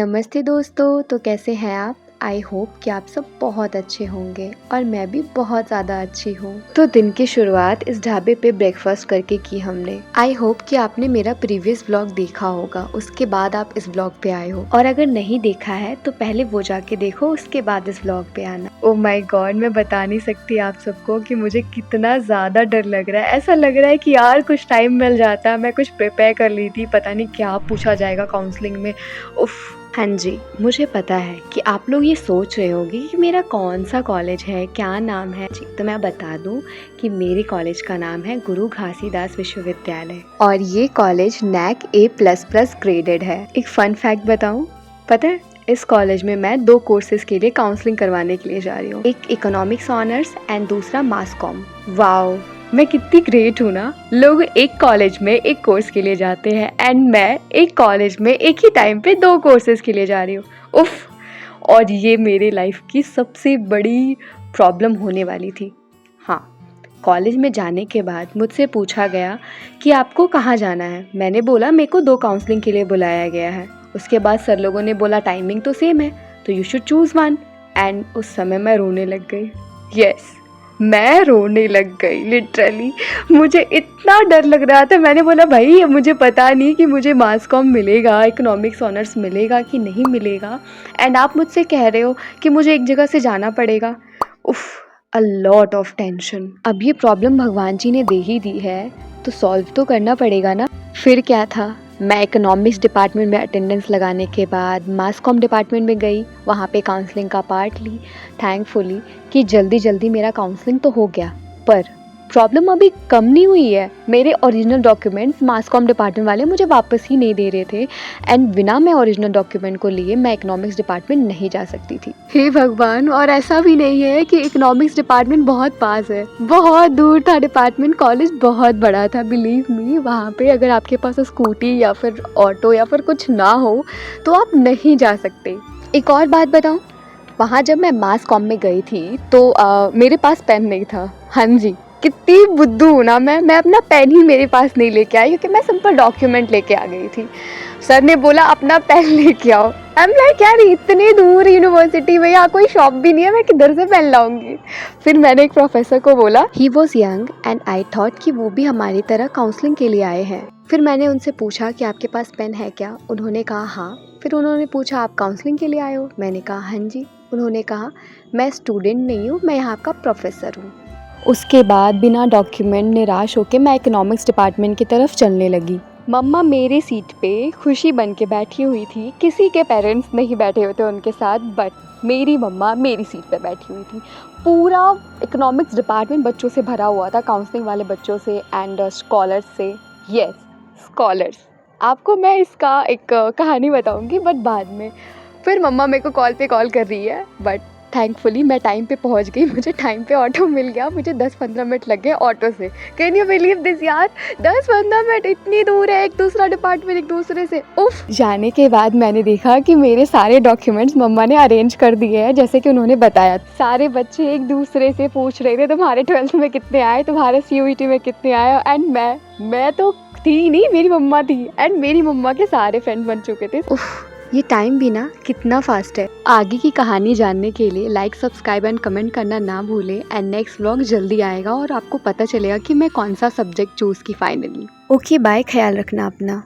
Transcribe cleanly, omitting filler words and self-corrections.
नमस्ते दोस्तों, तो कैसे हैं आप? आई होप कि आप सब बहुत अच्छे होंगे और मैं भी बहुत ज़्यादा अच्छी हूँ। तो दिन की शुरुआत इस ढाबे पे ब्रेकफास्ट करके की हमने। आई होप कि आपने मेरा प्रीवियस व्लॉग देखा होगा, उसके बाद आप इस व्लॉग पे आए हो। और अगर नहीं देखा है तो पहले वो जाके देखो, उसके बाद इस व्लॉग पे आना। ओ माय गॉड, मैं बता नहीं सकती आप सबको कि मुझे कितना ज़्यादा डर लग रहा है। ऐसा लग रहा है कि यार कुछ टाइम मिल जाता, मैं कुछ प्रिपेयर कर ली थी, पता नहीं क्या पूछा जाएगा काउंसलिंग में। उफ। हाँ जी, मुझे पता है कि आप लोग ये सोच रहे होंगे कि मेरा कौन सा कॉलेज है, क्या नाम है जी। तो मैं बता दूं कि मेरे कॉलेज का नाम है गुरु घासीदास विश्वविद्यालय और ये कॉलेज NAC A++ ग्रेडेड है। एक फन फैक्ट बताऊं, पता है इस कॉलेज में मैं 2 कोर्सेज के लिए काउंसलिंग करवाने के लिए जा रही हूँ। एक इकोनॉमिक्स ऑनर्स एंड दूसरा मास कॉम। वाओ, मैं कितनी ग्रेट हूँ ना। लोग एक कॉलेज में एक कोर्स के लिए जाते हैं एंड मैं एक कॉलेज में एक ही टाइम पे 2 कोर्सेज के लिए जा रही हूँ। उफ। और ये मेरे लाइफ की सबसे बड़ी प्रॉब्लम होने वाली थी। हाँ, कॉलेज में जाने के बाद मुझसे पूछा गया कि आपको कहाँ जाना है। मैंने बोला मेरे को 2 काउंसलिंग के लिए बुलाया गया है। उसके बाद सर लोगों ने बोला टाइमिंग तो सेम है तो you should choose one. And उस समय मैं रोने लग गई। यस, मैं रोने लग गई लिटरली। मुझे इतना डर लग रहा था। मैंने बोला भाई मुझे पता नहीं कि मुझे मास कॉम मिलेगा, इकोनॉमिक्स ऑनर्स मिलेगा कि नहीं मिलेगा, एंड आप मुझसे कह रहे हो कि मुझे एक जगह से जाना पड़ेगा। उफ, अ लॉट ऑफ टेंशन। अब ये प्रॉब्लम भगवान जी ने दे ही दी है तो सॉल्व तो करना पड़ेगा ना। फिर क्या था, मैं इकोनॉमिक्स डिपार्टमेंट में अटेंडेंस लगाने के बाद मास कॉम डिपार्टमेंट में गई, वहाँ पे काउंसलिंग का पार्ट ली। थैंकफुली कि जल्दी जल्दी मेरा काउंसलिंग तो हो गया, पर प्रॉब्लम अभी कम नहीं हुई है। मेरे ओरिजिनल डॉक्यूमेंट्स मास कॉम डिपार्टमेंट वाले मुझे वापस ही नहीं दे रहे थे एंड बिना मैं ओरिजिनल डॉक्यूमेंट को लिए मैं इकोनॉमिक्स डिपार्टमेंट नहीं जा सकती थी। हे भगवान, और ऐसा भी नहीं है कि इकोनॉमिक्स डिपार्टमेंट बहुत पास है, बहुत दूर था डिपार्टमेंट। कॉलेज बहुत बड़ा था, बिलीव मी। वहाँ पे अगर आपके पास स्कूटी या फिर ऑटो या फिर कुछ ना हो तो आप नहीं जा सकते। एक और बात बताऊँ, वहाँ जब मैं मास कॉम में गई थी तो मेरे पास पेन नहीं था। हाँ जी, कितनी बुद्धू हूँ ना मैं अपना पेन ही मेरे पास नहीं लेके आई क्योंकि मैं सिंपल डॉक्यूमेंट लेके आ गई थी। सर ने बोला अपना पेन लेके आओ। आई एम लाइक यार इतनी दूर यूनिवर्सिटी में यहाँ कोई शॉप भी नहीं है, मैं किधर से पेन लाऊंगी। फिर मैंने एक प्रोफेसर को बोला, he was young and I thought कि वो भी हमारी तरह काउंसलिंग के लिए आए हैं। फिर मैंने उनसे पूछा कि आपके पास पेन है क्या? उन्होंने कहा हाँ। फिर उन्होंने पूछा आप काउंसलिंग के लिए आए हो? मैंने कहा हाँ जी। उन्होंने कहा मैं स्टूडेंट नहीं हूँ, मैं यहाँ का प्रोफेसर हूँ। उसके बाद बिना डॉक्यूमेंट निराश होकर मैं इकोनॉमिक्स डिपार्टमेंट की तरफ चलने लगी। मम्मा मेरी सीट पे खुशी बन के बैठी हुई थी, किसी के पेरेंट्स नहीं बैठे हुए थे उनके साथ, बट मेरी मम्मा मेरी सीट पे बैठी हुई थी। पूरा इकोनॉमिक्स डिपार्टमेंट बच्चों से भरा हुआ था, काउंसलिंग वाले बच्चों से एंड स्कॉलर्स से। Yes, scholars. आपको मैं इसका एक कहानी बताऊंगी बट बाद में। फिर मम्मा मेरे को कॉल पे कॉल कर रही है बट थैंकफुली मैं टाइम पे पहुंच गई। मुझे टाइम पे ऑटो मिल गया। मुझे 10-15 मिनट लग गए ऑटो से। कैन यू बिलीव दिस यार, 10-15 मिनट, इतनी दूर है एक दूसरा डिपार्टमेंट एक दूसरे से। उफ। जाने के बाद मैंने देखा कि मेरे सारे डॉक्यूमेंट्स मम्मा ने अरेंज कर दिए हैं जैसे कि उन्होंने बताया। सारे बच्चे एक दूसरे से पूछ रहे थे तुम्हारे 12th में कितने आए, तुम्हारे CUET में कितने आए, एंड मैं तो थी नहीं, मेरी मम्मा थी एंड मेरी मम्मा के सारे फ्रेंड बन चुके थे। उफ, ये टाइम भी ना कितना फास्ट है। आगे की कहानी जानने के लिए लाइक, सब्सक्राइब एंड कमेंट करना ना भूलें एंड नेक्स्ट व्लॉग जल्दी आएगा और आपको पता चलेगा कि मैं कौन सा सब्जेक्ट चूज़ की फाइनली। ओके बाय, ख्याल रखना अपना।